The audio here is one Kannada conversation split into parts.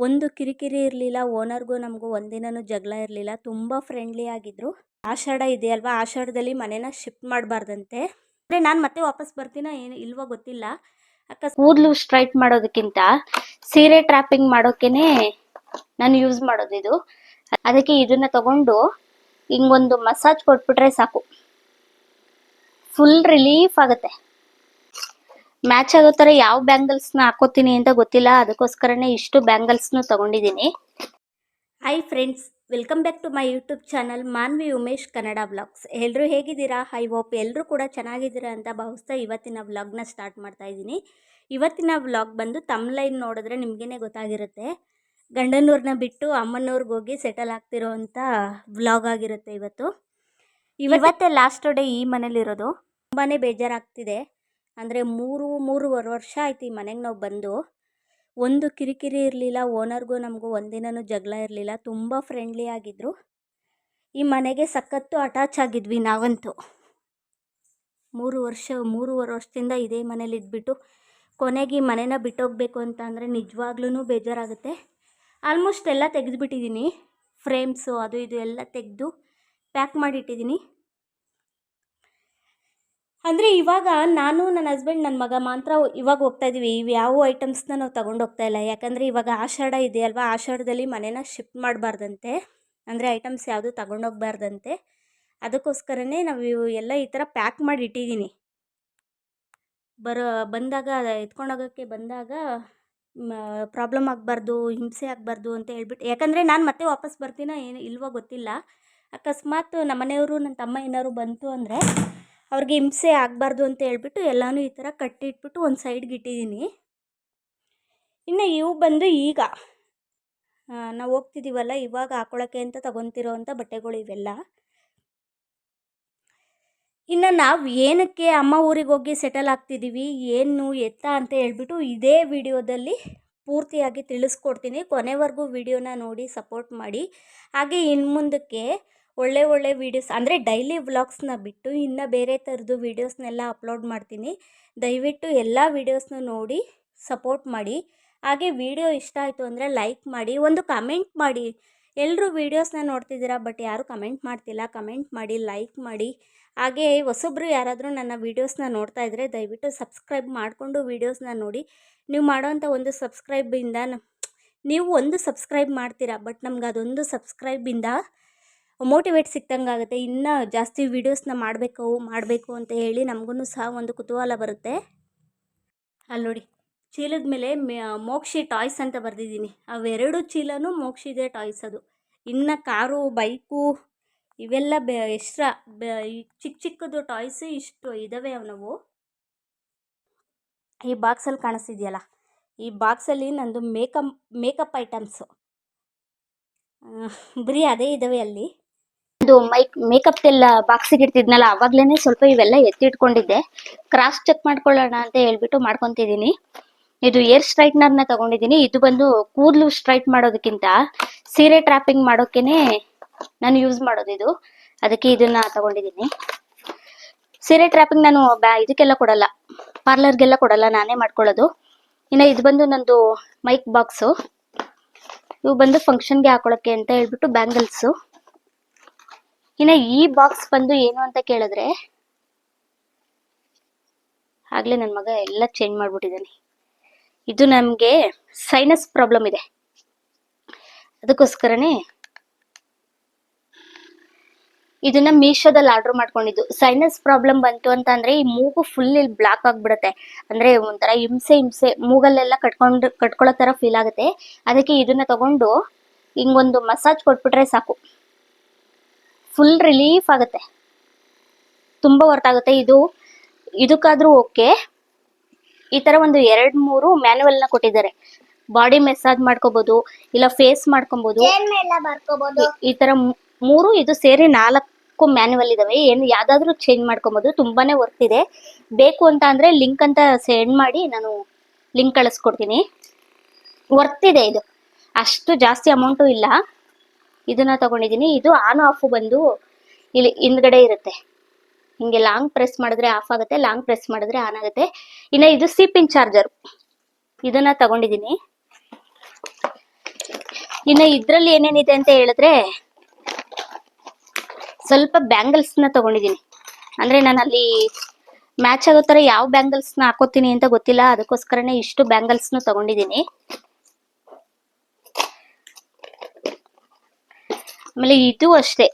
ಒಂದು ಕಿರಿಕಿರಿ ಇರಲಿಲ್ಲ. ಓನರ್ಗೂ ನಮಗೂ ಒಂದಿನನೂ ಜಗಳ ಇರಲಿಲ್ಲ. ತುಂಬ ಫ್ರೆಂಡ್ಲಿ ಆಗಿದ್ರು. ಆಷಾಢ ಇದೆಯಲ್ವಾ, ಆಷಾಢದಲ್ಲಿ ಮನೇನ ಶಿಫ್ಟ್ ಮಾಡಬಾರ್ದಂತೆ. ಅಂದರೆ ನಾನು ಮತ್ತೆ ವಾಪಸ್ ಬರ್ತೀನೋ ಏನು ಇಲ್ವೋ ಗೊತ್ತಿಲ್ಲ. ಕೂದಲು ಸ್ಟ್ರೈಟ್ ಮಾಡೋದಕ್ಕಿಂತ ಸೀರೆ ಟ್ರಾಪಿಂಗ್ ಮಾಡೋಕೆನೆ ನಾನು ಯೂಸ್ ಮಾಡೋದು ಇದು. ಅದಕ್ಕೆ ಇದನ್ನ ತಗೊಂಡು ಹಿಂಗೊಂದು ಮಸಾಜ್ ಕೊಟ್ಬಿಟ್ರೆ ಸಾಕು, ಫುಲ್ ರಿಲೀಫ್ ಆಗುತ್ತೆ. ಮ್ಯಾಚ್ ಆಗೋ ಥರ ಯಾವ ಬ್ಯಾಂಗಲ್ಸ್ನ ಹಾಕೋತೀನಿ ಅಂತ ಗೊತ್ತಿಲ್ಲ, ಅದಕ್ಕೋಸ್ಕರನೇ ಇಷ್ಟು ಬ್ಯಾಂಗಲ್ಸ್ನು ತಗೊಂಡಿದ್ದೀನಿ. Hi friends, welcome back to my YouTube channel Manvi Umesh Kannada vlogs. ಎಲ್ಲರೂ ಹೇಗಿದ್ದೀರಾ? ಐ ಹೋಪ್ ಎಲ್ಲರೂ ಕೂಡ ಚೆನ್ನಾಗಿದ್ದೀರಾ ಅಂತ ಭಾವಿಸ್ತಾ ಇವತ್ತಿನ ವ್ಲಾಗ್ನ ಸ್ಟಾರ್ಟ್ ಮಾಡ್ತಾ ಇದ್ದೀನಿ. ಇವತ್ತಿನ ವ್ಲಾಗ್ ಬಂದು ತಮ್ಲೈನ್ ನೋಡಿದ್ರೆ ನಿಮಗೇನೆ ಗೊತ್ತಾಗಿರುತ್ತೆ. ಗಂಡನೂರನ್ನ ಬಿಟ್ಟು ಅಮ್ಮನೂರ್ಗೆ ಹೋಗಿ ಸೆಟಲ್ ಆಗ್ತಿರೋ ಅಂಥ ವ್ಲಾಗ್ ಆಗಿರುತ್ತೆ ಇವತ್ತೇ ಲಾಸ್ಟ್ ಡೇ ಈ ಮನೇಲಿರೋದು. ತುಂಬಾ ಬೇಜಾರಾಗ್ತಿದೆ. ಅಂದರೆ ಮೂರುವರೆ ವರ್ಷ ಆಯ್ತು ಈ ಮನೆಗೆ ನಾವು ಬಂದು. ಒಂದು ಕಿರಿಕಿರಿ ಇರಲಿಲ್ಲ. ಓನರ್ಗೂ ನಮಗೂ ಒಂದಿನನೂ ಜಗಳ ಇರಲಿಲ್ಲ. ತುಂಬ ಫ್ರೆಂಡ್ಲಿ ಆಗಿದ್ದರು. ಈ ಮನೆಗೆ ಸಖತ್ತು ಅಟ್ಯಾಚ್ ಆಗಿದ್ವಿ ನಾವಂತೂ. ಮೂರುವರೆ ವರ್ಷದಿಂದ ಇದೇ ಮನೇಲಿ ಇದ್ಬಿಟ್ಟು ಕೊನೆಗೆ ಈ ಮನೇನ ಬಿಟ್ಟೋಗ್ಬೇಕು ಅಂತ ಅಂದರೆ ನಿಜವಾಗ್ಲೂ ಬೇಜಾರಾಗುತ್ತೆ. ಆಲ್ಮೋಸ್ಟ್ ಎಲ್ಲ ತೆಗೆದುಬಿಟ್ಟಿದ್ದೀನಿ. ಫ್ರೇಮ್ಸು ಅದು ಇದು ಎಲ್ಲ ತೆಗೆದು ಪ್ಯಾಕ್ ಮಾಡಿಟ್ಟಿದ್ದೀನಿ. ಅಂದರೆ ಇವಾಗ ನಾನು, ನನ್ನ ಹಸ್ಬೆಂಡ್, ನನ್ನ ಮಗ ಮಾತ್ರ ಇವಾಗ ಹೋಗ್ತಾಯಿದ್ದೀವಿ. ಇವು ಯಾವ ಐಟಮ್ಸ್ನ ನಾವು ತೊಗೊಂಡು ಹೋಗ್ತಾಯಿಲ್ಲ. ಯಾಕಂದರೆ ಇವಾಗ ಆಷಾಢ ಇದೆಯಲ್ವಾ, ಆಷಾಢದಲ್ಲಿ ಮನೇನ ಶಿಫ್ಟ್ ಮಾಡಬಾರ್ದಂತೆ. ಅಂದರೆ ಐಟಮ್ಸ್ ಯಾವುದು ತಗೊಂಡೋಗ್ಬಾರ್ದಂತೆ. ಅದಕ್ಕೋಸ್ಕರನೇ ನಾವು ಎಲ್ಲ ಈ ಥರ ಪ್ಯಾಕ್ ಮಾಡಿ ಇಟ್ಟಿದ್ದೀನಿ. ಬಂದಾಗ ಎತ್ಕೊಂಡೋಗೋಕ್ಕೆ ಬಂದಾಗ ಪ್ರಾಬ್ಲಮ್ ಆಗಬಾರ್ದು, ಹಿಂಸೆ ಆಗಬಾರ್ದು ಅಂತ ಹೇಳ್ಬಿಟ್ಟು. ಯಾಕಂದರೆ ನಾನು ಮತ್ತೆ ವಾಪಸ್ ಬರ್ತೀನೋ ಏನು ಇಲ್ವೋ ಗೊತ್ತಿಲ್ಲ. ಅಕಸ್ಮಾತ್ ನಮ್ಮ ಮನೆಯವರು, ನನ್ನ ತಮ್ಮ ಏನಾದ್ರು ಬಂತು ಅಂದರೆ ಅವ್ರಿಗೆ ಹಿಂಸೆ ಆಗಬಾರ್ದು ಅಂತ ಹೇಳ್ಬಿಟ್ಟು ಎಲ್ಲನೂ ಈ ಥರ ಕಟ್ಟಿಟ್ಬಿಟ್ಟು ಒಂದು ಸೈಡ್ಗೆ ಇಟ್ಟಿದ್ದೀನಿ. ಇನ್ನು ಇವು ಬಂದು ಈಗ ನಾವು ಹೋಗ್ತಿದ್ದೀವಲ್ಲ, ಇವಾಗ ಹಾಕೊಳ್ಳೋಕ್ಕೆ ಅಂತ ತೊಗೊತಿರೋ ಅಂಥ ಬಟ್ಟೆಗಳು ಇವೆಲ್ಲ. ಇನ್ನು ನಾವು ಏನಕ್ಕೆ ಅಮ್ಮ ಊರಿಗೆ ಹೋಗಿ ಸೆಟಲ್ ಆಗ್ತಿದ್ದೀವಿ, ಏನು ಎತ್ತ ಅಂತ ಹೇಳ್ಬಿಟ್ಟು ಇದೇ ವಿಡಿಯೋದಲ್ಲಿ ಪೂರ್ತಿಯಾಗಿ ತಿಳಿಸ್ಕೊಡ್ತೀನಿ. ಕೊನೆವರೆಗೂ ವಿಡಿಯೋನ ನೋಡಿ ಸಪೋರ್ಟ್ ಮಾಡಿ. ಹಾಗೆ ಇನ್ನು ಮುಂದಕ್ಕೆ ಒಳ್ಳೆ ವೀಡಿಯೋಸ್, ಅಂದರೆ ಡೈಲಿ ವ್ಲಾಗ್ಸ್ನ ಬಿಟ್ಟು ಇನ್ನು ಬೇರೆ ಥರದ್ದು ವೀಡಿಯೋಸ್ನೆಲ್ಲ ಅಪ್ಲೋಡ್ ಮಾಡ್ತೀನಿ. ದಯವಿಟ್ಟು ಎಲ್ಲ ವೀಡಿಯೋಸ್ನ ನೋಡಿ ಸಪೋರ್ಟ್ ಮಾಡಿ. ಹಾಗೆ ವಿಡಿಯೋ ಇಷ್ಟ ಆಯಿತು ಅಂದರೆ ಲೈಕ್ ಮಾಡಿ, ಒಂದು ಕಮೆಂಟ್ ಮಾಡಿ. ಎಲ್ಲರೂ ವೀಡಿಯೋಸ್ನ ನೋಡ್ತಿದ್ದೀರಾ, ಬಟ್ ಯಾರೂ ಕಮೆಂಟ್ ಮಾಡ್ತಿಲ್ಲ. ಕಮೆಂಟ್ ಮಾಡಿ, ಲೈಕ್ ಮಾಡಿ. ಹಾಗೆ ಹೊಸೊಬ್ಬರು ಯಾರಾದರೂ ನನ್ನ ವೀಡಿಯೋಸ್ನ ನೋಡ್ತಾ ಇದ್ದರೆ ದಯವಿಟ್ಟು ಸಬ್ಸ್ಕ್ರೈಬ್ ಮಾಡಿಕೊಂಡು ವೀಡಿಯೋಸ್ನ ನೋಡಿ. ನೀವು ಮಾಡೋವಂಥ ಒಂದು ಸಬ್ಸ್ಕ್ರೈಬಿಂದ ನೀವು ಒಂದು ಸಬ್ಸ್ಕ್ರೈಬ್ ಮಾಡ್ತೀರಾ, ಬಟ್ ನಮ್ಗೆ ಅದೊಂದು ಸಬ್ಸ್ಕ್ರೈಬಿಂದ ಮೋಟಿವೇಟ್ ಸಿಕ್ತಂಗೆ ಆಗುತ್ತೆ. ಇನ್ನೂ ಜಾಸ್ತಿ ವೀಡಿಯೋಸ್ನ ಮಾಡಬೇಕು ಅಂತ ಹೇಳಿ ನಮಗೂ ಸಹ ಒಂದು ಕುತೂಹಲ ಬರುತ್ತೆ. ಅಲ್ಲಿ ನೋಡಿ, ಚೀಲದ ಮೇಲೆ ಮೋಕ್ಷಿ ಟಾಯ್ಸ್ ಅಂತ ಬರೆದಿದ್ದೀನಿ. ಅವೆರಡು ಚೀಲನೂ ಮೋಕ್ಷಿದೆ ಟಾಯ್ಸ್. ಅದು ಇನ್ನು ಕಾರು, ಬೈಕು ಇವೆಲ್ಲ ಚಿಕ್ಕದು ಟಾಯ್ಸು ಇಷ್ಟು ಇದ್ದಾವೆ. ನಾವು ಈ ಬಾಕ್ಸಲ್ಲಿ ಕಾಣಿಸ್ತಿದೆಯಲ್ಲ, ಈ ಬಾಕ್ಸಲ್ಲಿ ನಂದು ಮೇಕಪ್ ಐಟಮ್ಸು ಬರೀ ಅದೇ ಇದ್ದಾವೆ. ಅಲ್ಲಿ ಅದು ಮೇಕಪ್ ಎಲ್ಲ ಬಾಕ್ಸಿಗೆ ಇಡ್ತಿದ್ನಲ್ಲ, ಆವಾಗಲೇ ಸ್ವಲ್ಪ ಇವೆಲ್ಲ ಎತ್ತಿಟ್ಕೊಂಡಿದ್ದೆ. ಕ್ರಾಸ್ ಚೆಕ್ ಮಾಡ್ಕೊಳ್ಳೋಣ ಅಂತ ಹೇಳ್ಬಿಟ್ಟು ಮಾಡ್ಕೊತಿದ್ದೀನಿ. ಇದು ಏರ್ ಸ್ಟ್ರೈಟ್ನರ್ನ ತಗೊಂಡಿದ್ದೀನಿ. ಇದು ಬಂದು ಕೂದಲು ಸ್ಟ್ರೈಟ್ ಮಾಡೋದಕ್ಕಿಂತ ಸೀರೆ ಟ್ರಾಪಿಂಗ್ ಮಾಡೋಕೆನೆ ನಾನು ಯೂಸ್ ಮಾಡೋದು ಇದು. ಅದಕ್ಕೆ ಇದನ್ನ ತಗೊಂಡಿದ್ದೀನಿ. ಸೀರೆ ಟ್ರಾಪಿಂಗ್ ನಾನು ಇದಕ್ಕೆಲ್ಲ ಕೊಡಲ್ಲ, ಪಾರ್ಲರ್ಗೆಲ್ಲ ಕೊಡಲ್ಲ, ನಾನೇ ಮಾಡ್ಕೊಳ್ಳೋದು. ಇನ್ನು ಇದು ಬಂದು ನಂದು ಮೈಕ್ ಬಾಕ್ಸು. ಇವು ಬಂದು ಫಂಕ್ಷನ್ಗೆ ಹಾಕೊಳ್ಳೋಕ್ಕೆ ಅಂತ ಹೇಳ್ಬಿಟ್ಟು ಬ್ಯಾಂಗಲ್ಸು. ಇನ್ನು ಈ ಬಾಕ್ಸ್ ಬಂದು ಏನು ಅಂತ ಕೇಳಿದ್ರೆ, ಆಗ್ಲೇ ನನ್ನ ಮಗ ಎಲ್ಲ ಚೇಂಜ್ ಮಾಡ್ಬಿಟ್ಟಿದ್ದಾನೆ. ಇದು ನಮಗೆ ಸೈನಸ್ ಪ್ರಾಬ್ಲಮ್ ಇದೆ, ಅದಕ್ಕೋಸ್ಕರನೇ ಇದನ್ನ ಮೀಶೋದಲ್ಲಿ ಆರ್ಡರ್ ಮಾಡ್ಕೊಂಡಿದ್ದು. ಸೈನಸ್ ಪ್ರಾಬ್ಲಮ್ ಬಂತು ಅಂತ ಅಂದ್ರೆ ಈ ಮೂಗು ಫುಲ್ ಇಲ್ಲಿ ಬ್ಲಾಕ್ ಆಗ್ಬಿಡುತ್ತೆ. ಅಂದ್ರೆ ಒಂಥರ ಹಿಂಸೆ ಮೂಗಲ್ಲೆಲ್ಲ ಕಟ್ಕೊಳ್ಳೋ ತರ ಫೀಲ್ ಆಗುತ್ತೆ. ಅದಕ್ಕೆ ಇದನ್ನ ತಗೊಂಡು ಹಿಂಗೊಂದು ಮಸಾಜ್ ಕೊಟ್ಬಿಟ್ರೆ ಸಾಕು, ಫುಲ್ ರಿಲೀಫ್ ಆಗುತ್ತೆ, ತುಂಬಾ ವರ್ತ್ ಆಗುತ್ತೆ. ಇದಕ್ಕಾದ್ರೂ ಓಕೆ. ಈ ತರ ಒಂದು 2-3 ಮ್ಯಾನುವಲ್ ನ ಕೊಟ್ಟಿದ್ದಾರೆ. ಬಾಡಿ ಮೆಸಾಜ್ ಮಾಡ್ಕೋಬಹುದು, ಇಲ್ಲ ಫೇಸ್ ಮಾಡ್ಕೊಬಹುದು, ಈ ತರ 3, ಇದು ಸೇರಿ 4 ಮ್ಯಾನುವಲ್ ಇದಾವೆ. ಏನು ಯಾವ್ದಾದ್ರು ಚೇಂಜ್ ಮಾಡ್ಕೊಬಹುದು. ತುಂಬಾನೇ ವರ್ತ್ ಇದೆ. ಬೇಕು ಅಂತ ಅಂದ್ರೆ ಲಿಂಕ್ ಅಂತ ಸೆಂಡ್ ಮಾಡಿ, ನಾನು ಲಿಂಕ್ ಕಳಿಸ್ಕೊಡ್ತೀನಿ. ವರ್ತ್ ಇದೆ ಇದು, ಅಷ್ಟು ಜಾಸ್ತಿ ಅಮೌಂಟು ಇಲ್ಲ. ಇದನ್ನ ತಗೊಂಡಿದ್ದೀನಿ. ಇದು ಆನ್ ಆಫ್ ಬಂದು ಇಲ್ಲಿ ಹಿಂದ್ಗಡೆ ಇರುತ್ತೆ. ಹಿಂಗೆ ಲಾಂಗ್ ಪ್ರೆಸ್ ಮಾಡಿದ್ರೆ ಆಫ್ ಆಗುತ್ತೆ, ಲಾಂಗ್ ಪ್ರೆಸ್ ಮಾಡಿದ್ರೆ ಆನ್ ಆಗುತ್ತೆ. ಇನ್ನು ಇದು ಸಿ ಪಿನ್ ಚಾರ್ಜರ್, ಇದನ್ನ ತಗೊಂಡಿದ್ದೀನಿ. ಇನ್ನು ಇದರಲ್ಲಿ ಏನೇನಿದೆ ಅಂತ ಹೇಳಿದ್ರೆ ಸ್ವಲ್ಪ ಬ್ಯಾಂಗಲ್ಸ್ನ ತಗೊಂಡಿದ್ದೀನಿ. ಅಂದರೆ ನಾನು ಅಲ್ಲಿ ಮ್ಯಾಚ್ ಆಗೋ ಥರ ಯಾವ ಬ್ಯಾಂಗಲ್ಸ್ನ ಹಾಕೋತೀನಿ ಅಂತ ಗೊತ್ತಿಲ್ಲ, ಅದಕ್ಕೋಸ್ಕರನೇ ಇಷ್ಟು ಬ್ಯಾಂಗಲ್ಸ್ನ ತಗೊಂಡಿದ್ದೀನಿ. ಆಮೇಲೆ ಇದು ಅಷ್ಟೇ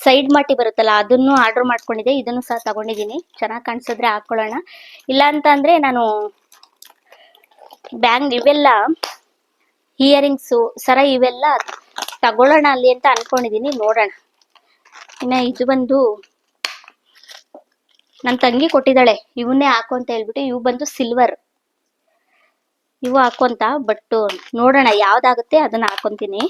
ಸೈಡ್ ಮಾಟಿ ಬರುತ್ತಲ್ಲ, ಅದನ್ನು ಆರ್ಡರ್ ಮಾಡ್ಕೊಂಡಿದ್ದೆ. ಇದನ್ನು ಸಹ ತಗೊಂಡಿದ್ದೀನಿ. ಚೆನ್ನಾಗಿ ಕಾಣಿಸಿದ್ರೆ ಹಾಕೊಳ್ಳೋಣ, ಇಲ್ಲ ಅಂತ ಅಂದರೆ ನಾನು ಇವೆಲ್ಲ ಇಯರಿಂಗ್ಸು ಸರ ಇವೆಲ್ಲ ತಗೊಳ್ಳೋಣ ಅಲ್ಲಿ ಅಂತ ಅನ್ಕೊಂಡಿದ್ದೀನಿ. ನೋಡೋಣ. ಇನ್ನು ಇದು ಬಂದು ನನ್ನ ತಂಗಿ ಕೊಟ್ಟಿದ್ದಾಳೆ, ಇವನ್ನೇ ಹಾಕು ಅಂತ ಹೇಳ್ಬಿಟ್ಟು. ಇವು ಬಂದು ಸಿಲ್ವರ್, ಇವು ಹಾಕೊಂತ. ಬಟ್ ನೋಡೋಣ ಯಾವ್ದಾಗುತ್ತೆ ಅದನ್ನ ಹಾಕೊಂತೀನಿ.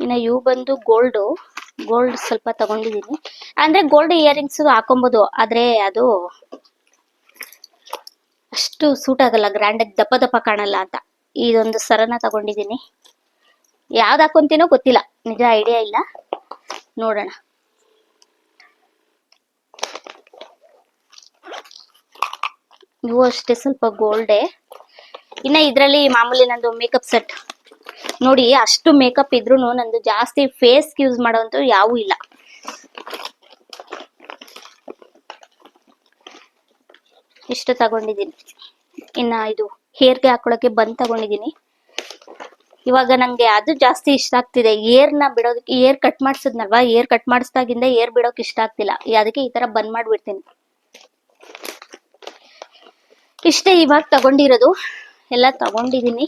ಇನ್ನು ಇವು ಬಂದು ಗೋಲ್ಡ್ ಸ್ವಲ್ಪ ತಗೊಂಡಿದ್ದೀನಿ. ಅಂದ್ರೆ ಗೋಲ್ಡ್ ಇಯರಿಂಗ್ಸ್ ಹಾಕೊಬೋದು, ಆದ್ರೆ ಅದು ಅಷ್ಟು ಸೂಟ್ ಆಗಲ್ಲ, ಗ್ರ್ಯಾಂಡ್ ಆಗಿ ದಪ್ಪ ದಪ್ಪ ಕಾಣಲ್ಲ ಅಂತ ಇದೊಂದು ಸರನ ತಗೊಂಡಿದ್ದೀನಿ. ಯಾವ್ದು ಹಾಕೊಂತೀನೋ ಗೊತ್ತಿಲ್ಲ, ನಿಜ ಐಡಿಯಾ ಇಲ್ಲ, ನೋಡೋಣ. ಇವು ಅಷ್ಟೇ ಸ್ವಲ್ಪ ಗೋಲ್ಡೇ. ಇನ್ನ ಇದರಲ್ಲಿ ಮಾಮೂಲಿ ನಂದು ಮೇಕಪ್ ಸೆಟ್ ನೋಡಿ, ಅಷ್ಟು ಮೇಕಪ್ ಇದ್ರೂ ನಂದು ಜಾಸ್ತಿ ಫೇಸ್ ಯೂಸ್ ಮಾಡೋಂತ ಯಾವೂ ಇಲ್ಲ. ಇಷ್ಟು ತಗೊಂಡಿದ್ದೀನಿ. ಇನ್ನ ಇದು ಹೇರ್ಗೆ ಹಾಕೊಳ್ಳೋಕೆ ಬಂದ್ ತಗೊಂಡಿದ್ದೀನಿ. ಇವಾಗ ನಂಗೆ ಅದು ಜಾಸ್ತಿ ಇಷ್ಟ ಆಗ್ತಿದೆ. ಏರ್ನ ಬಿಡೋದಕ್ಕೆ, ಏರ್ ಕಟ್ ಮಾಡಿಸಿದ್ನಲ್ವಾ, ಏರ್ ಕಟ್ ಮಾಡಿಸ್ದಾಗಿಂದ ಏರ್ ಬಿಡೋಕೆ ಇಷ್ಟ ಆಗ್ತಿಲ್ಲ, ಅದಕ್ಕೆ ಈ ತರ ಬಂದ್ ಮಾಡ್ಬಿಡ್ತೀನಿ. ಇಷ್ಟೇ ಇವಾಗ ತಗೊಂಡಿರೋದು, ಎಲ್ಲ ತಗೊಂಡಿದ್ದೀನಿ.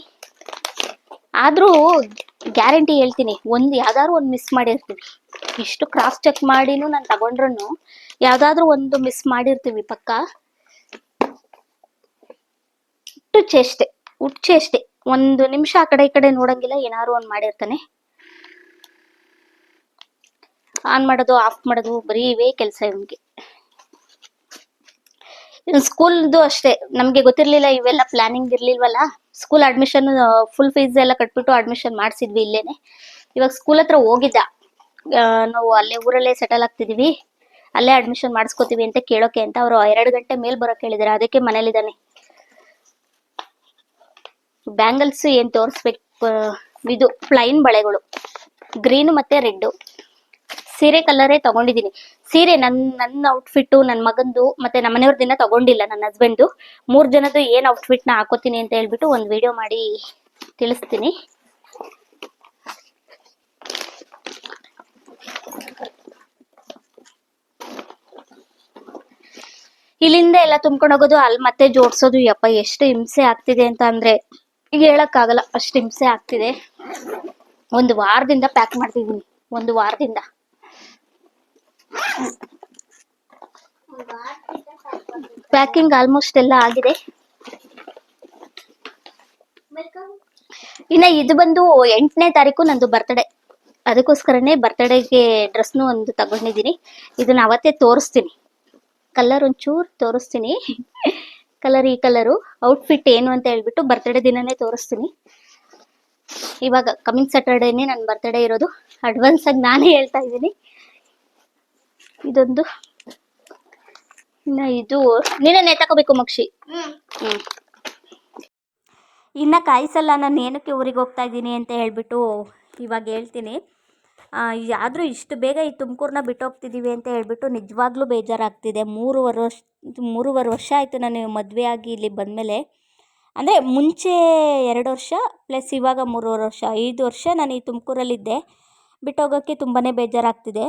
ಆದ್ರೂ ಗ್ಯಾರಂಟಿ ಹೇಳ್ತೀನಿ, ಯಾವ್ದಾದ್ರು ಒಂದು ಮಿಸ್ ಮಾಡಿರ್ತೀವಿ. ಇಷ್ಟು ಕ್ರಾಸ್ ಚೆಕ್ ಮಾಡಿನೂ ನಾನು ತಗೊಂಡ್ರು ಯಾವ್ದಾದ್ರು ಒಂದು ಮಿಸ್ ಮಾಡಿರ್ತೀವಿ ಪಕ್ಕ. ಹುಚ್ಚೇಷ್ಟೆ ಒಂದು ನಿಮಿಷ ಆ ಕಡೆ ಈ ಕಡೆ ನೋಡಂಗಿಲ್ಲ, ಏನಾದ್ರು ಒಂದು ಮಾಡಿರ್ತಾನೆ. ಆನ್ ಮಾಡೋದು ಆಫ್ ಮಾಡೋದು ಬರೀ ಇವೇ ಕೆಲಸ ಇವನ್ಗೆ. ಸ್ಕೂಲ್ದು ಅಷ್ಟೇ, ನಮ್ಗೆ ಗೊತ್ತಿರ್ಲಿಲ್ಲ, ಇವೆಲ್ಲ ಪ್ಲಾನಿಂಗ್ ಇರ್ಲಿಲ್ವಲ್ಲ. ಸ್ಕೂಲ್ ಅಡ್ಮಿಷನ್ ಫುಲ್ ಫೀಸ್ ಎಲ್ಲ ಕಟ್ಬಿಟ್ಟು ಅಡ್ಮಿಷನ್ ಮಾಡಿಸಿದ್ವಿ ಇಲ್ಲೇನೆ. ಇವಾಗ ಸ್ಕೂಲ್ ಹತ್ರ ಹೋಗಿದ್ದ, ನಾವು ಅಲ್ಲೇ ಊರಲ್ಲೇ ಸೆಟಲ್ ಆಗ್ತಿದೀವಿ, ಅಲ್ಲೇ ಅಡ್ಮಿಷನ್ ಮಾಡಿಸ್ಕೋತೀವಿ ಅಂತ ಕೇಳೋಕೆ ಅಂತ. ಅವರು 2 ಗಂಟೆ ಮೇಲ್ ಬರೋಕೆ ಹೇಳಿದಾರೆ, ಅದಕ್ಕೆ ಮನೇಲಿದ್ದಾನೆ. ಬ್ಯಾಂಗಲ್ಸ್ ಏನ್ ತೋರಿಸ್ಬೇಕು, ಇದು ಪ್ಲೈನ್ ಬಳೆಗಳು, ಗ್ರೀನ್ ಮತ್ತೆ ರೆಡ್. ಸೀರೆ ಕಲರೇ ತಗೊಂಡಿದ್ದೀನಿ. ಸೀರೆ ನನ್ನ ಔಟ್ಫಿಟ್, ನನ್ನ ಮಗಂದು ಮತ್ತೆ ನಮ್ಮ ಮನೆಯವ್ರ ದಿನ ತಗೊಂಡಿಲ್ಲ, ನನ್ನ ಹಸ್ಬೆಂಡು. 3 ಜನದ್ದು ಏನ್ ಔಟ್ಫಿಟ್ ನ ಹಾಕೋತೀನಿ ಅಂತ ಹೇಳ್ಬಿಟ್ಟು ಒಂದು ವಿಡಿಯೋ ಮಾಡಿ ತಿಳಿಸ್ತೀನಿ. ಇಲ್ಲಿಂದ ಎಲ್ಲ ತುಂಬ್ಕೊಂಡು ಹೋಗೋದು, ಅಲ್ಲಿ ಮತ್ತೆ ಜೋಡ್ಸೋದು, ಯಪ್ಪ ಎಷ್ಟು ಹಿಂಸೆ ಆಗ್ತಿದೆ ಅಂತ ಅಂದ್ರೆ ಈಗ ಹೇಳಕ್ಕಾಗಲ್ಲ, ಅಷ್ಟು ಹಿಂಸೆ ಆಗ್ತಿದೆ. 1 ವಾರದಿಂದ ಪ್ಯಾಕ್ ಮಾಡ್ತಿದ್ದೀನಿ, 1 ವಾರದಿಂದ. ಪ್ಯಾಕಿಂಗ್ ಆಲ್ಮೋಸ್ಟ್ ಎಲ್ಲ ಆಗಿದೆ. ಇನ್ನ ಇದು ಬಂದು 8ನೇ ತಾರೀಕು ನಂದು ಬರ್ತ್ಡೇ, ಅದಕ್ಕೋಸ್ಕರನೇ ಬರ್ತ್ಡೇಗೆ ಡ್ರೆಸ್ನು ಒಂದು ತಗೊಂಡಿದ್ದೀನಿ. ಇದನ್ನ ಅವತ್ತೇ ತೋರಿಸ್ತೀನಿ, ಕಲರ್ ಒಂಚೂರು ತೋರಿಸ್ತೀನಿ. ಕಲರ್ ಈ ಕಲರು ಔಟ್ಫಿಟ್ ಏನು ಅಂತ ಹೇಳ್ಬಿಟ್ಟು ಬರ್ತ್ಡೇ ದಿನನೇ ತೋರಿಸ್ತೀನಿ. ಇವಾಗ ಕಮಿಂಗ್ ಸ್ಯಾಟರ್ಡೇನೆ ನನ್ನ ಬರ್ತ್ಡೇ ಇರೋದು, ಅಡ್ವಾನ್ಸ್ ಆಗಿ ನಾನೇ ಹೇಳ್ತಾ ಇದ್ದೀನಿ. ಇದೊಂದು, ಇನ್ನ ಇದು ನೀನೇ ತಗೋಬೇಕು ಮಕ್ಷಿ. ಇನ್ನು ಕಾಯಿಸಲ್ಲ, ನಾನು ಏನಕ್ಕೆ ಊರಿಗೆ ಹೋಗ್ತಾ ಇದ್ದೀನಿ ಅಂತ ಹೇಳ್ಬಿಟ್ಟು ಇವಾಗ ಹೇಳ್ತೀನಿ. ಆದರೂ ಇಷ್ಟು ಬೇಗ ಈ ತುಮಕೂರನ್ನ ಬಿಟ್ಟು ಹೋಗ್ತಿದ್ದೀವಿ ಅಂತ ಹೇಳ್ಬಿಟ್ಟು ನಿಜವಾಗ್ಲೂ ಬೇಜಾರಾಗ್ತಿದೆ. 3.5 ವರ್ಷ ಆಯಿತು ನಾನು ಮದುವೆ ಆಗಿ ಇಲ್ಲಿ ಬಂದಮೇಲೆ. ಅಂದರೆ ಮುಂಚೆ 2 ವರ್ಷ ಪ್ಲಸ್ ಇವಾಗ 3.5 ವರ್ಷ, 5 ವರ್ಷ ನಾನು ಈ ತುಮಕೂರಲ್ಲಿದ್ದೆ. ಬಿಟ್ಟೋಗೋಕ್ಕೆ ತುಂಬಾ ಬೇಜಾರಾಗ್ತಿದೆ.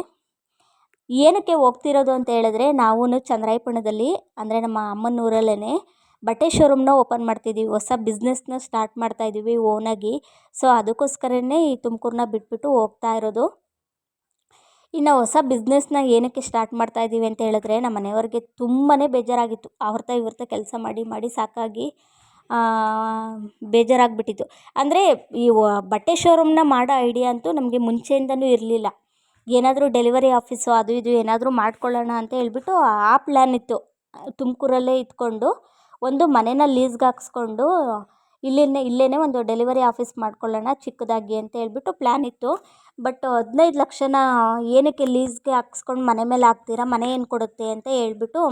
ಏನಕ್ಕೆ ಹೋಗ್ತಿರೋದು ಅಂತ ಹೇಳಿದ್ರೆ, ನಾವು ಚಂದ್ರಾಯಪಟ್ಟಣದಲ್ಲಿ, ಅಂದರೆ ನಮ್ಮ ಅಮ್ಮನ ಊರಲ್ಲೇ ಬಟ್ಟೆ ಶೋರೂಮ್ನ ಓಪನ್ ಮಾಡ್ತಿದ್ದೀವಿ. ಹೊಸ ಬಿಸ್ನೆಸ್ನ ಸ್ಟಾರ್ಟ್ ಮಾಡ್ತಾಯಿದ್ದೀವಿ ಓನಾಗಿ. ಸೊ ಅದಕ್ಕೋಸ್ಕರನೇ ಈ ತುಮಕೂರನ್ನ ಬಿಟ್ಬಿಟ್ಟು ಹೋಗ್ತಾ ಇರೋದು. ಇನ್ನು ಹೊಸ ಬಿಸ್ನೆಸ್ನ ಏನಕ್ಕೆ ಸ್ಟಾರ್ಟ್ ಮಾಡ್ತಾಯಿದ್ದೀವಿ ಅಂತ ಹೇಳಿದ್ರೆ, ನಮ್ಮ ಮನೆಯವ್ರಿಗೆ ತುಂಬಾ ಬೇಜಾರಾಗಿತ್ತು. ಇವ್ರತ ಕೆಲಸ ಮಾಡಿ ಮಾಡಿ ಸಾಕಾಗಿ ಬೇಜಾರಾಗ್ಬಿಟ್ಟಿತ್ತು. ಅಂದರೆ ಈ ಬಟ್ಟೆ ಶೋರೂಮ್ನ ಮಾಡೋ ಐಡಿಯಾ ಅಂತೂ ನಮಗೆ ಮುಂಚೆಯಿಂದನೂ ಇರಲಿಲ್ಲ. ಏನಾದರೂ ಡೆಲಿವರಿ ಆಫೀಸು ಅದು ಇದು ಏನಾದರೂ ಮಾಡ್ಕೊಳ್ಳೋಣ ಅಂತ ಹೇಳ್ಬಿಟ್ಟು ಆ ಪ್ಲ್ಯಾನ್ ಇತ್ತು. ತುಮಕೂರಲ್ಲೇ ಇದ್ಕೊಂಡು ಒಂದು ಮನೇನ ಲೀಸ್ಗೆ ಹಾಕ್ಸ್ಕೊಂಡು ಇಲ್ಲೇ ಒಂದು ಡೆಲಿವರಿ ಆಫೀಸ್ ಮಾಡ್ಕೊಳ್ಳೋಣ ಚಿಕ್ಕದಾಗಿ ಅಂತ ಹೇಳ್ಬಿಟ್ಟು ಪ್ಲ್ಯಾನ್ ಇತ್ತು. ಬಟ್ 15 ಲಕ್ಷನ ಏನಕ್ಕೆ ಲೀಸ್ಗೆ ಹಾಕ್ಸ್ಕೊಂಡು ಮನೆ ಮೇಲೆ ಹಾಕ್ತೀರಾ, ಮನೆ ಏನು ಕೊಡುತ್ತೆ ಅಂತ ಹೇಳ್ಬಿಟ್ಟು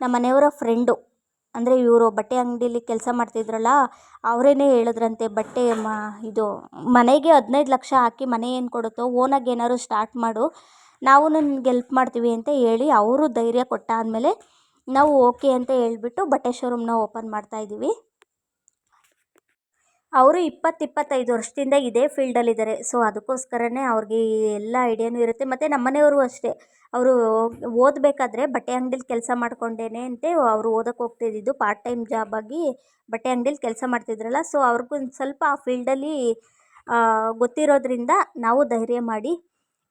ನಮ್ಮ ಮನೆಯವರ ಫ್ರೆಂಡು, ಅಂದರೆ ಇವರು ಬಟ್ಟೆ ಅಂಗಡೀಲಿ ಕೆಲಸ ಮಾಡ್ತಿದ್ರಲ್ಲ ಅವರೇನೇ ಹೇಳಿದ್ರಂತೆ ಬಟ್ಟೆ ಇದು ಮನೆಗೆ 15 ಲಕ್ಷ ಹಾಕಿ ಮನೆ ಏನು ಕೊಡುತ್ತೋ ಓನಾಗಿ ಏನಾದ್ರು ಸ್ಟಾರ್ಟ್ ಮಾಡು, ನಾವು ನಿನ್ಗೆ ಹೆಲ್ಪ್ ಮಾಡ್ತೀವಿ ಅಂತ ಹೇಳಿ ಅವರು ಧೈರ್ಯ ಕೊಟ್ಟಾದಮೇಲೆ ನಾವು ಓಕೆ ಅಂತ ಹೇಳ್ಬಿಟ್ಟು ಬಟ್ಟೆ ಶೋರೂಮ್ನ ಓಪನ್ ಮಾಡ್ತಾಯಿದ್ದೀವಿ. ಅವರು 20-25 ವರ್ಷದಿಂದ ಇದೇ ಫೀಲ್ಡಲ್ಲಿದ್ದಾರೆ. ಸೊ ಅದಕ್ಕೋಸ್ಕರನೇ ಅವ್ರಿಗೆ ಎಲ್ಲ ಐಡಿಯಾನೂ ಇರುತ್ತೆ. ಮತ್ತು ನಮ್ಮ ಮನೆಯವರು ಅಷ್ಟೇ, ಅವರು ಓದಬೇಕಾದ್ರೆ ಬಟ್ಟೆ ಅಂಗಡೀಲಿ ಕೆಲಸ ಮಾಡ್ಕೊಂಡೇನೆ ಅಂತೆ ಅವರು ಓದಕ್ಕೆ ಹೋಗ್ತಿದ್ದಿದ್ದು. ಪಾರ್ಟ್ ಟೈಮ್ ಜಾಬ್ ಆಗಿ ಬಟ್ಟೆ ಅಂಗಡೀಲಿ ಕೆಲಸ ಮಾಡ್ತಿದ್ರಲ್ಲ, ಸೊ ಅವ್ರಿಗೊಂದು ಸ್ವಲ್ಪ ಆ ಫೀಲ್ಡಲ್ಲಿ ಗೊತ್ತಿರೋದ್ರಿಂದ ನಾವು ಧೈರ್ಯ ಮಾಡಿ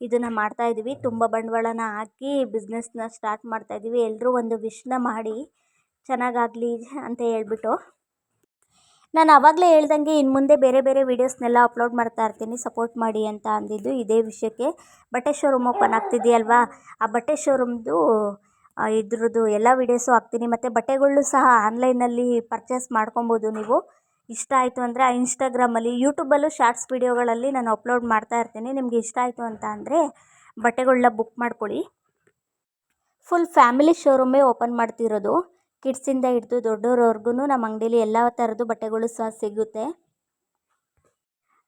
ಇದನ್ನು ಮಾಡ್ತಾಯಿದ್ದೀವಿ. ತುಂಬ ಬಂಡವಾಳನ ಹಾಕಿ ಬಿಸ್ನೆಸ್ನ ಸ್ಟಾರ್ಟ್ ಮಾಡ್ತಾಯಿದ್ದೀವಿ. ಎಲ್ಲರೂ ಒಂದು ವಿಶ್ನ ಮಾಡಿ ಚೆನ್ನಾಗಾಗಲಿ ಅಂತ ಹೇಳ್ಬಿಟ್ಟು. ನಾನು ಆವಾಗಲೇ ಹೇಳ್ದಂಗೆ ಇನ್ನು ಮುಂದೆ ಬೇರೆ ಬೇರೆ ವೀಡಿಯೋಸ್ನೆಲ್ಲ ಅಪ್ಲೋಡ್ ಮಾಡ್ತಾ ಇರ್ತೀನಿ, ಸಪೋರ್ಟ್ ಮಾಡಿ ಅಂತ ಅಂದಿದ್ದು ಇದೇ ವಿಷಯಕ್ಕೆ. ಬಟ್ಟೆ ಶೋರೂಮ್ ಓಪನ್ ಆಗ್ತಿದೆಯಲ್ವಾ, ಆ ಬಟ್ಟೆ ಶೋರೂಮ್ದು ಇದ್ರದ್ದು ಎಲ್ಲ ವೀಡಿಯೋಸು ಹಾಕ್ತೀನಿ. ಮತ್ತು ಬಟ್ಟೆಗಳು ಸಹ ಆನ್ಲೈನಲ್ಲಿ ಪರ್ಚೇಸ್ ಮಾಡ್ಕೊಬೋದು ನೀವು. ಇಷ್ಟ ಆಯಿತು ಅಂದರೆ ಇನ್ಸ್ಟಾಗ್ರಾಮಲ್ಲಿ, ಯೂಟ್ಯೂಬಲ್ಲೂ ಶಾರ್ಟ್ಸ್ ವೀಡಿಯೋಗಳಲ್ಲಿ ನಾನು ಅಪ್ಲೋಡ್ ಮಾಡ್ತಾ ಇರ್ತೀನಿ. ನಿಮಗೆ ಇಷ್ಟ ಆಯಿತು ಅಂತ ಅಂದರೆ ಬಟ್ಟೆಗಳನ್ನ ಬುಕ್ ಮಾಡ್ಕೊಳ್ಳಿ. ಫುಲ್ ಫ್ಯಾಮಿಲಿ ಶೋರೂಮೇ ಓಪನ್ ಮಾಡ್ತಿರೋದು. ಕಿಡ್ಸಿಂದ ಹಿಡಿದು ದೊಡ್ಡೋರವರೆಗೂ ನಮ್ಮ ಅಂಗಡೀಲಿ ಎಲ್ಲ ಥರದ್ದು ಬಟ್ಟೆಗಳು ಸಹ ಸಿಗುತ್ತೆ.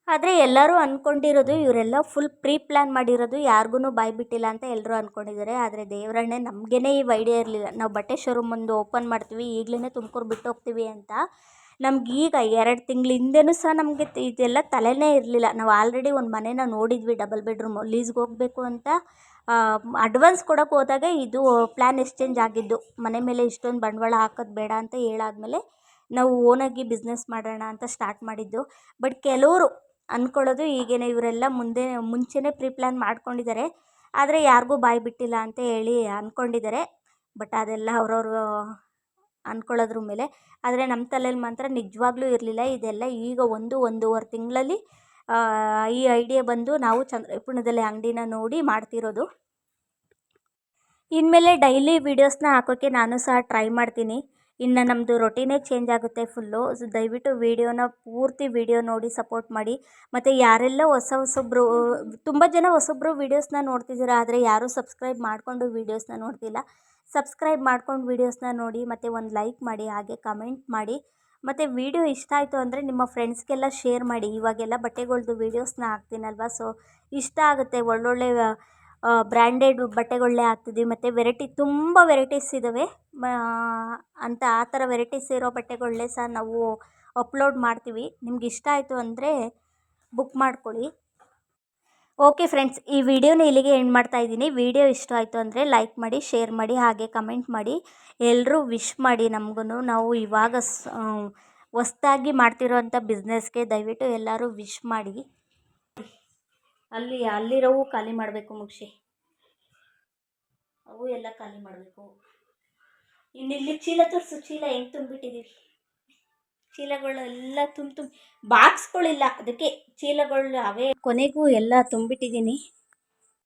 ಆದರೆ ಎಲ್ಲರೂ ಅಂದ್ಕೊಂಡಿರೋದು ಇವರೆಲ್ಲ ಫುಲ್ ಪ್ರೀ ಪ್ಲ್ಯಾನ್ ಮಾಡಿರೋದು, ಯಾರಿಗೂ ಬಾಯಿ ಬಿಟ್ಟಿಲ್ಲ ಅಂತ ಎಲ್ಲರೂ ಅಂದ್ಕೊಂಡಿದ್ದಾರೆ. ಆದರೆ ದೇವರನ್ನೇ ನಮಗೇ ಈ ಐಡಿಯಾ ಇರಲಿಲ್ಲ, ನಾವು ಬಟ್ಟೆ ಶೋರೂಮ್ ಒಂದು ಓಪನ್ ಮಾಡ್ತೀವಿ, ಈಗಲೇ ತುಮಕೂರು ಬಿಟ್ಟು ಹೋಗ್ತೀವಿ ಅಂತ. ನಮ್ಗೆ ಈಗ 2 ತಿಂಗಳ ಹಿಂದೆನೂ ಸಹ ನಮಗೆ ಇದೆಲ್ಲ ತಲೆನೇ ಇರಲಿಲ್ಲ. ನಾವು ಆಲ್ರೆಡಿ ಒಂದು ಮನೇನ ನೋಡಿದ್ವಿ, ಡಬಲ್ ಬೆಡ್ರೂಮು ಲೀಸ್ಗೆ ಹೋಗಬೇಕು ಅಂತ. ಅಡ್ವಾನ್ಸ್ ಕೊಡೋಕೆ ಹೋದಾಗ ಇದು ಪ್ಲ್ಯಾನ್ ಎಕ್ಸ್ಚೇಂಜ್ ಆಗಿದ್ದು. ಮನೆ ಮೇಲೆ ಇಷ್ಟೊಂದು ಬಂಡವಾಳ ಹಾಕೋದು ಬೇಡ ಅಂತ ಹೇಳಾದ್ಮೇಲೆ ನಾವು ಓನಾಗಿ ಬಿಸ್ನೆಸ್ ಮಾಡೋಣ ಅಂತ ಸ್ಟಾರ್ಟ್ ಮಾಡಿದ್ದು. ಬಟ್ ಕೆಲವರು ಅಂದ್ಕೊಳ್ಳೋದು ಈಗೇನೆ ಇವರೆಲ್ಲ ಮುಂಚೆನೇ ಪ್ರೀ ಪ್ಲ್ಯಾನ್ ಮಾಡ್ಕೊಂಡಿದ್ದಾರೆ, ಆದರೆ ಯಾರಿಗೂ ಬಾಯಿ ಬಿಟ್ಟಿಲ್ಲ ಅಂತ ಹೇಳಿ ಅಂದ್ಕೊಂಡಿದ್ದಾರೆ. ಬಟ್ ಅದೆಲ್ಲ ಅವ್ರವ್ರು ಅಂದ್ಕೊಳ್ಳೋದ್ರ ಮೇಲೆ. ಆದರೆ ನಮ್ಮ ತಲೆಯಲ್ಲಿ ಮಾತ್ರ ನಿಜವಾಗ್ಲೂ ಇರಲಿಲ್ಲ. ಇದೆಲ್ಲ ಈಗ 1-1.5 ತಿಂಗಳಲ್ಲಿ ಈ ಐಡಿಯಾ ಬಂದು ನಾವು ಚಂದ್ರಾಯಪಟ್ಟಣದಲ್ಲಿ ಅಂಗಡಿನ ನೋಡಿ ಮಾಡ್ತಿರೋದು. ಇನ್ಮೇಲೆ ಡೈಲಿ ವೀಡಿಯೋಸ್ನ ಹಾಕೋಕ್ಕೆ ನಾನು ಸಹ ಟ್ರೈ ಮಾಡ್ತೀನಿ. ಇನ್ನು ನಮ್ಮದು ರೊಟೀನೇ ಚೇಂಜ್ ಆಗುತ್ತೆ ಫುಲ್ಲು. ಸೊ ದಯವಿಟ್ಟು ವೀಡಿಯೋನ ಪೂರ್ತಿ ವೀಡಿಯೋ ನೋಡಿ ಸಪೋರ್ಟ್ ಮಾಡಿ. ಮತ್ತು ಯಾರೆಲ್ಲ ಹೊಸಬ್ರು, ತುಂಬ ಜನ ಹೊಸಬ್ರು ವೀಡಿಯೋಸ್ನ ನೋಡ್ತಿದ್ದೀರಾ, ಆದರೆ ಯಾರೂ ಸಬ್ಸ್ಕ್ರೈಬ್ ಮಾಡಿಕೊಂಡು ವೀಡಿಯೋಸ್ನ ನೋಡ್ತಿಲ್ಲ. ಸಬ್ಸ್ಕ್ರೈಬ್ ಮಾಡ್ಕೊಂಡು ವೀಡಿಯೋಸ್ನ ನೋಡಿ, ಮತ್ತು ಒಂದು ಲೈಕ್ ಮಾಡಿ, ಹಾಗೆ ಕಮೆಂಟ್ ಮಾಡಿ. ಮತ್ತು ವೀಡಿಯೋ ಇಷ್ಟ ಆಯಿತು ಅಂದರೆ ನಿಮ್ಮ ಫ್ರೆಂಡ್ಸ್ಗೆಲ್ಲ ಶೇರ್ ಮಾಡಿ. ಇವಾಗೆಲ್ಲ ಬಟ್ಟೆಗಳ್ದು ವೀಡಿಯೋಸ್ನ ಹಾಕ್ತೀನಲ್ವ, ಸೊ ಇಷ್ಟ ಆಗುತ್ತೆ. ಒಳ್ಳೊಳ್ಳೆ ಬ್ರ್ಯಾಂಡೆಡ್ ಬಟ್ಟೆಗಳನ್ನೇ ಹಾಕ್ತಿದ್ದೀವಿ. ಮತ್ತು ತುಂಬ ವೆರೈಟೀಸ್ ಇದ್ದಾವೆ ಅಂತ, ಆ ಥರ ವೆರೈಟೀಸ್ ಇರೋ ಬಟ್ಟೆಗಳನ್ನೇ ಸಹ ನಾವು ಅಪ್ಲೋಡ್ ಮಾಡ್ತೀವಿ. ನಿಮ್ಗೆ ಇಷ್ಟ ಆಯಿತು ಅಂದರೆ ಬುಕ್ ಮಾಡ್ಕೊಳ್ಳಿ. ಓಕೆ ಫ್ರೆಂಡ್ಸ್, ಈ ವಿಡಿಯೋನ ಇಲ್ಲಿಗೆ ಎಂಡ್ ಮಾಡ್ತಾ ಇದ್ದೀನಿ. ವಿಡಿಯೋ ಇಷ್ಟ ಆಯಿತು ಅಂದರೆ ಲೈಕ್ ಮಾಡಿ, ಶೇರ್ ಮಾಡಿ, ಹಾಗೆ ಕಮೆಂಟ್ ಮಾಡಿ. ಎಲ್ಲರೂ ವಿಶ್ ಮಾಡಿ ನಮಗೂ. ನಾವು ಇವಾಗ ಹೊಸ್ದಾಗಿ ಮಾಡ್ತಿರೋವಂಥ ಬಿಸ್ನೆಸ್ಗೆ ದಯವಿಟ್ಟು ಎಲ್ಲರೂ ವಿಶ್ ಮಾಡಿ. ಅಲ್ಲಿರೋವು ಖಾಲಿ ಮಾಡಬೇಕು ಮುಗಿಸಿ, ಅವು ಎಲ್ಲ ಖಾಲಿ ಮಾಡಬೇಕು. ಇನ್ನಿಲ್ಲಿ ಚೀಲ ತೋರಿಸು, ಚೀಲ ಹೆಂಗೆ ತುಂಬಿಟ್ಟಿದ್ದೀವಿ. ಚೀಲಗಳೆಲ್ಲ ಬಾಕ್ಸ್ಗಳಿಲ್ಲ, ಅದಕ್ಕೆ ಚೀಲಗಳು ಅವೇ ಕೊನೆಗೂ ಎಲ್ಲ ತುಂಬಿಟ್ಟಿದ್ದೀನಿ.